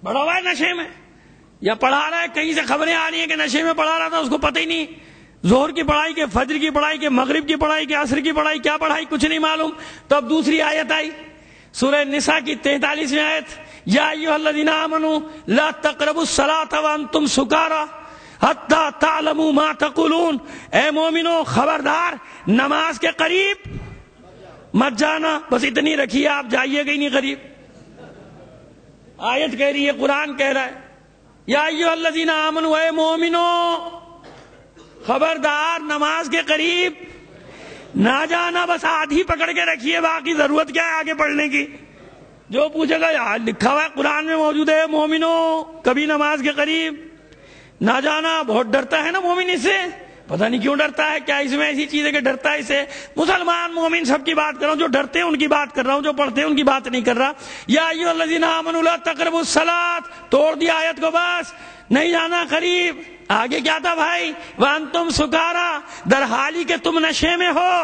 بڑا ہوا ہے نشے میں، یا پڑھا رہا ہے، کہیں سے خبریں آ رہی ہیں کہ نشے میں پڑھا رہا تھا، اس کو پتہ ہی نہیں، ظہر کی پڑھائی کے، فجر کی پڑھائی کے، مغرب کی پڑھائی کے، عصر کی پڑھائی، کیا پڑھائی کچھ نہیں معلوم۔ تو اب دوسری آیت آئی سورہ نساء کی 43ویں آیت، یا ایھا الذین آمنوا لا تقربوا الصلاۃ وانتم سکارى حتی تعلموا ما تقولون، اے مومنو خبردار نماز کے قریب مت جانا، بس اتنی رکھیے، آپ جائیے گا ہی نہیں قریب۔ آیت کہہ رہی ہے، قرآن کہہ رہا ہے یا ایھا الذین آمنوا، اے مومنو خبردار نماز کے قریب نہ جانا، بس آدھی پکڑ کے رکھیے، باقی ضرورت کیا ہے آگے پڑھنے کی؟ جو پوچھے گا یار لکھا ہوا ہے قرآن میں موجود ہے، مومنو کبھی نماز کے قریب نہ جانا۔ بہت ڈرتا ہے نا مومن اس سے، پتہ نہیں کیوں ڈرتا ہے، کیا اس میں ایسی چیز ہے کہ ڈرتا ہے اسے؟ مسلمان مومن سب کی بات کر رہا ہوں، جو ڈرتے ہیں ان کی بات کر رہا ہوں، جو پڑھتے ہیں ان کی بات نہیں کر رہا۔ یا ایھا الذین آمنوا لا تقربوا الصلاۃ، توڑ دیا آیت کو، بس نہیں جانا قریب۔ آگے کیا تھا بھائی؟ وانتم سکارا، در حالی کہ تم نشے میں ہو،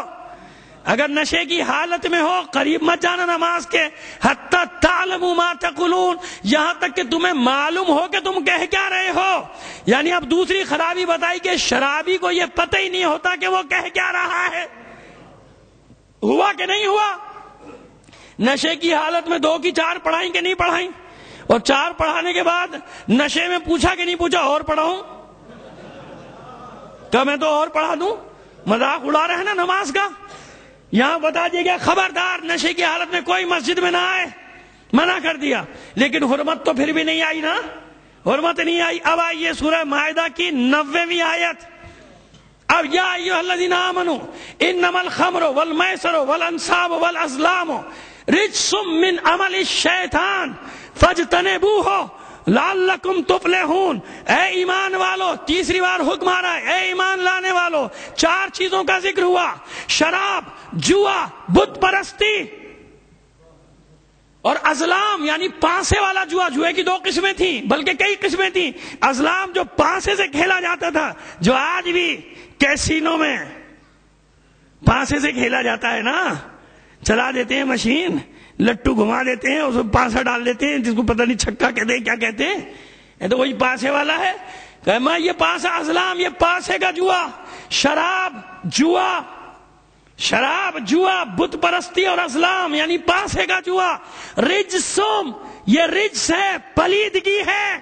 اگر نشے کی حالت میں ہو قریب مت جانا نماز کے، حتی تعلموا ما تقولون، یہاں تک کہ تمہیں معلوم ہو کہ تم کہہ کیا رہے ہو۔ یعنی اب دوسری خرابی بتائی کہ شرابی کو یہ پتہ ہی نہیں ہوتا کہ وہ کہہ کیا رہا ہے۔ ہوا کہ نہیں ہوا؟ نشے کی حالت میں 2 کی 4 پڑھائیں کہ نہیں پڑھائیں؟ اور 4 پڑھانے کے بعد نشے میں پوچھا کہ نہیں پوچھا اور پڑھاؤں؟ کیا میں تو اور پڑھا دوں؟ مذاق اڑا رہے ہیں نا نماز کا۔ یہاں بتا دیا گیا خبردار نشے کی حالت میں کوئی مسجد میں نہ آئے، منع کر دیا، لیکن حرمت تو پھر بھی نہیں آئی نا، حرمت نہیں آئی۔ اب آئیے سورہ مائدہ کی 90ویں آیت، اب یا ایھا الذین آمنوا انما الخمر والمیسر والانصاب والازلام رجس من عمل الشیطان فاجتنبوہ لعلکم تفلحون، اے ایمان والو، تیسری بار حکم آ رہا ہے، اے ایمان لانے والو، 4 چیزوں کا ذکر ہوا، شراب، جوا، بت پرستی اور ازلام، یعنی پانسے والا جوا۔ جوئے کی 2 قسمیں تھیں، بلکہ کئی قسمیں تھیں۔ ازلام جو پانسے سے کھیلا جاتا تھا، جو آج بھی کیسینو میں پانسے سے کھیلا جاتا ہے نا، چلا دیتے ہیں مشین، لٹو گھما دیتے ہیں، اس میں پانسا ڈال دیتے ہیں، جس کو پتہ نہیں چھکا کہتے ہیں کیا کہتے ہیں، یہ تو وہی پانسے والا ہے۔ کہ میں یہ پانسا ازلام، یہ پانسے کا جوا۔ شراب، جوا، شراب، جوا، بت پرستی اور ازلام یعنی پانسے کا جوا۔ رجسم، یہ رجس ہے، پلیدگی ہے۔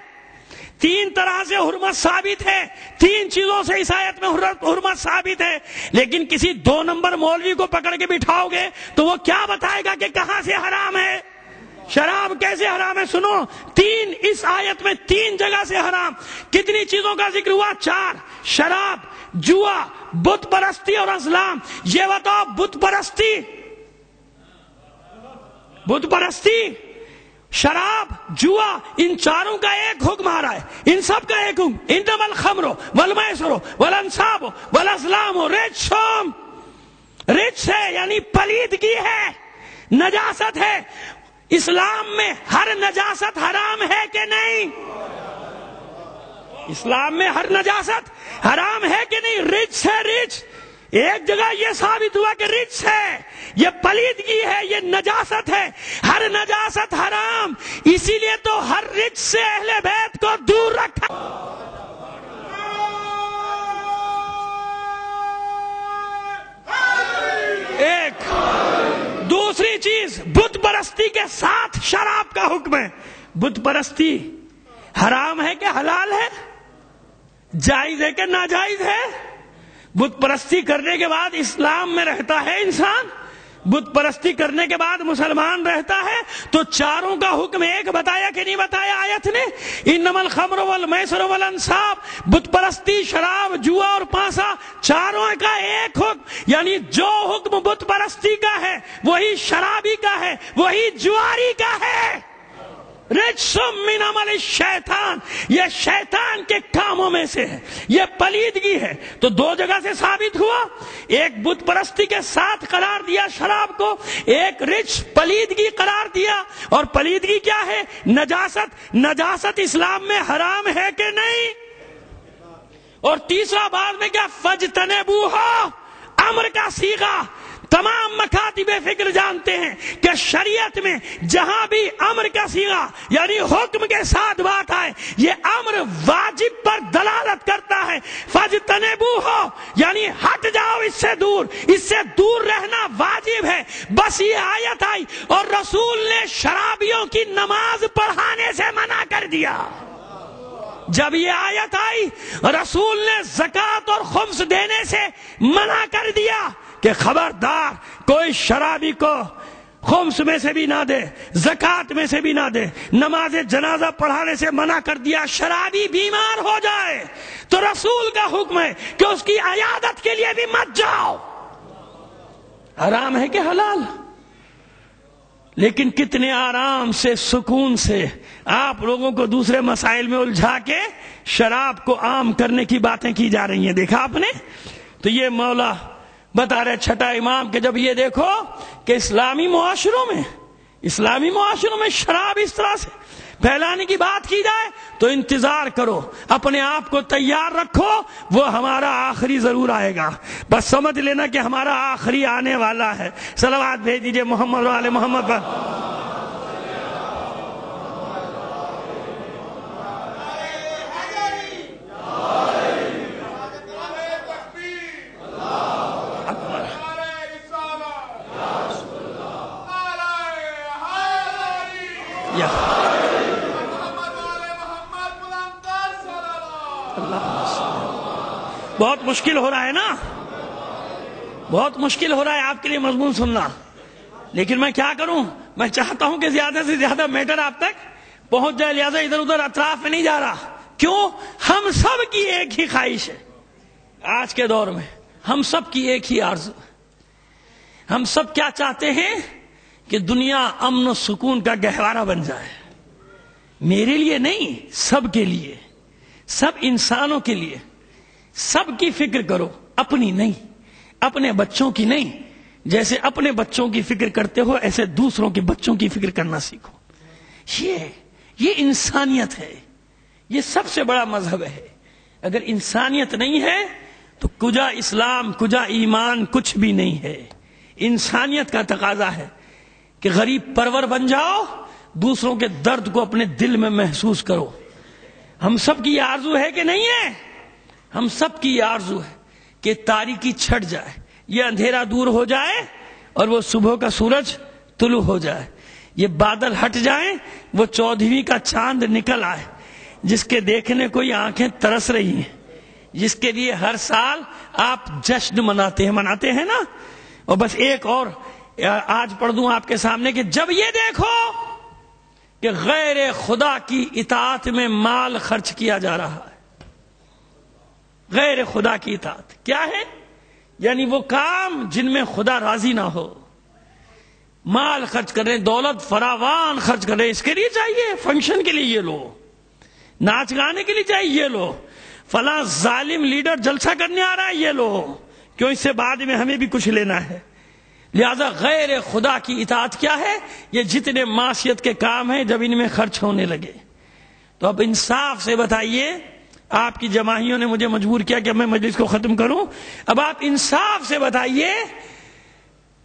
3 طرح سے حرمت ثابت ہے، 3 چیزوں سے اس آیت میں حرمت ثابت ہے، لیکن کسی 2 نمبر مولوی کو پکڑ کے بٹھاؤ گے تو وہ کیا بتائے گا کہ کہاں سے حرام ہے، شراب کیسے حرام ہے؟ سنو، 3 اس آیت میں 3 جگہ سے حرام۔ کتنی چیزوں کا ذکر ہوا؟ 4، شراب، جوا، بت پرستی اور ازلام۔ یہ بتاؤ، بت پرستی، شراب، جوا، ان 4 کا ایک حکم آ رہا ہے، ان سب کا ایک حکم، انما الخمر والمیسر والانصاب والازلام رجس، رجس ہے یعنی پلیدگی ہے، نجاست ہے۔ اسلام میں ہر نجاست حرام ہے کہ نہیں؟ اسلام میں ہر نجاست حرام ہے کہ نہیں؟ رجس ہے، رجس۔ ایک جگہ یہ ثابت ہوا کہ رجس ہے، یہ پلیدگی ہے، یہ نجاست ہے، ہر نجاست حرام، اسی لیے تو ہر رجس سے اہل بیت کو دور رکھا۔ ایک دوسری چیز، بت پرستی کے ساتھ شراب کا حکم ہے۔ بت پرستی حرام ہے کہ حلال ہے؟ جائز ہے کہ ناجائز ہے؟ بت پرستی کرنے کے بعد اسلام میں رہتا ہے انسان؟ بت پرستی کرنے کے بعد مسلمان رہتا ہے؟ تو 4 کا حکم ایک بتایا کہ نہیں بتایا آیت نے؟ انما الخمر والمیسر والانصاب، بت پرستی، شراب، جوا اور پانسا، 4 کا ایک حکم، یعنی جو حکم بت پرستی کا ہے وہی شرابی کا ہے، وہی جواری کا ہے۔ رجس من عمل الشیطان، یہ شیطان کے کاموں میں سے ہے، یہ پلیدگی ہے۔ تو 2 جگہ سے ثابت ہوا، ایک بت پرستی کے ساتھ قرار دیا شراب کو، ایک رجس پلیدگی قرار دیا۔ اور پلیدگی کیا ہے؟ نجاست۔ نجاست اسلام میں حرام ہے کہ نہیں؟ اور تیسرا بعد میں کیا؟ فجتنبوہ، امر کا صیغہ، تمام مکاتب فکر جانتے ہیں کہ شریعت میں جہاں بھی امر کا صیغہ یعنی حکم کے ساتھ بات آئے یہ امر واجب پر دلالت کرتا ہے. فاجتنبوہ یعنی ہٹ جاؤ اس سے دور رہنا واجب ہے. بس یہ آیت آئی اور رسول نے شرابیوں کی نماز پڑھانے سے منع کر دیا. جب یہ آیت آئی رسول نے زکوٰۃ اور خمس دینے سے منع کر دیا کہ خبردار کوئی شرابی کو خمس میں سے بھی نہ دے، زکوٰۃ میں سے بھی نہ دے. نماز جنازہ پڑھانے سے منع کر دیا. شرابی بیمار ہو جائے تو رسول کا حکم ہے کہ اس کی عیادت کے لیے بھی مت جاؤ. حرام ہے کہ حلال؟ لیکن کتنے آرام سے سکون سے آپ لوگوں کو دوسرے مسائل میں الجھا کے شراب کو عام کرنے کی باتیں کی جا رہی ہیں. دیکھا آپ نے؟ تو یہ مولا بتا رہے چھٹا امام کہ جب یہ دیکھو کہ اسلامی معاشروں میں شراب اس طرح سے پھیلانے کی بات کی جائے تو انتظار کرو، اپنے آپ کو تیار رکھو، وہ ہمارا آخری ضرور آئے گا. بس سمجھ لینا کہ ہمارا آخری آنے والا ہے. صلوات بھیج دیجئے محمد و آل محمد پر. بہت مشکل ہو رہا ہے نا، بہت مشکل ہو رہا ہے آپ کے لیے مضمون سننا، لیکن میں کیا کروں؟ میں چاہتا ہوں کہ زیادہ سے زیادہ میٹر آپ تک پہنچ جائے، لہذا ادھر ادھر اطراف میں نہیں جا رہا. کیوں؟ ہم سب کی ایک ہی خواہش ہے آج کے دور میں، ہم سب کی ایک ہی آرزو. ہم سب کیا چاہتے ہیں کہ دنیا امن و سکون کا گہوارہ بن جائے. میرے لیے نہیں، سب کے لیے، سب انسانوں کے لیے. سب کی فکر کرو، اپنی نہیں، اپنے بچوں کی نہیں. جیسے اپنے بچوں کی فکر کرتے ہو ایسے دوسروں کے بچوں کی فکر کرنا سیکھو. یہ انسانیت ہے، یہ سب سے بڑا مذہب ہے. اگر انسانیت نہیں ہے تو کجا اسلام کجا ایمان کچھ بھی نہیں ہے. انسانیت کا تقاضا ہے کہ غریب پرور بن جاؤ، دوسروں کے درد کو اپنے دل میں محسوس کرو. ہم سب کی یہ آرزو ہے کہ نہیں ہے؟ ہم سب کی یہ آرزو ہے کہ تاریکی چھٹ جائے، یہ اندھیرا دور ہو جائے اور وہ صبح کا سورج طلوع ہو جائے. یہ بادل ہٹ جائیں، وہ 14ویں کا چاند نکل آئے جس کے دیکھنے کو یہ آنکھیں ترس رہی ہیں، جس کے لیے ہر سال آپ جشن مناتے ہیں نا. اور بس ایک اور آج پڑھ دوں آپ کے سامنے کہ جب یہ دیکھو کہ غیر خدا کی اطاعت میں مال خرچ کیا جا رہا ہے. غیر خدا کی اطاعت کیا ہے؟ یعنی وہ کام جن میں خدا راضی نہ ہو. مال خرچ کر رہے، دولت فراوان خرچ کر رہے، اس کے لیے چاہیے فنکشن کے لیے یہ لو، ناچ گانے کے لیے چاہیے یہ لو، فلاں ظالم لیڈر جلسہ کرنے آ رہا ہے یہ لو، کیوں؟ اس سے بعد میں ہمیں بھی کچھ لینا ہے. لہذا غیر خدا کی اطاعت کیا ہے؟ یہ جتنے معصیت کے کام ہیں جب ان میں خرچ ہونے لگے تو اب انصاف سے بتائیے. آپ کی جماہیوں نے مجھے مجبور کیا کہ میں مجلس کو ختم کروں. اب آپ انصاف سے بتائیے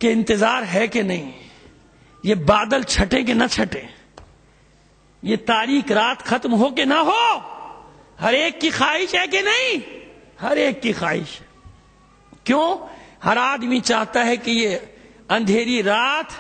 کہ انتظار ہے کہ نہیں؟ یہ بادل چھٹے کہ نہ چھٹے؟ یہ تاریک رات ختم ہو کہ نہ ہو؟ ہر ایک کی خواہش ہے کہ نہیں؟ ہر ایک کی خواہش. کیوں؟ ہر آدمی چاہتا ہے کہ یہ اندھیری رات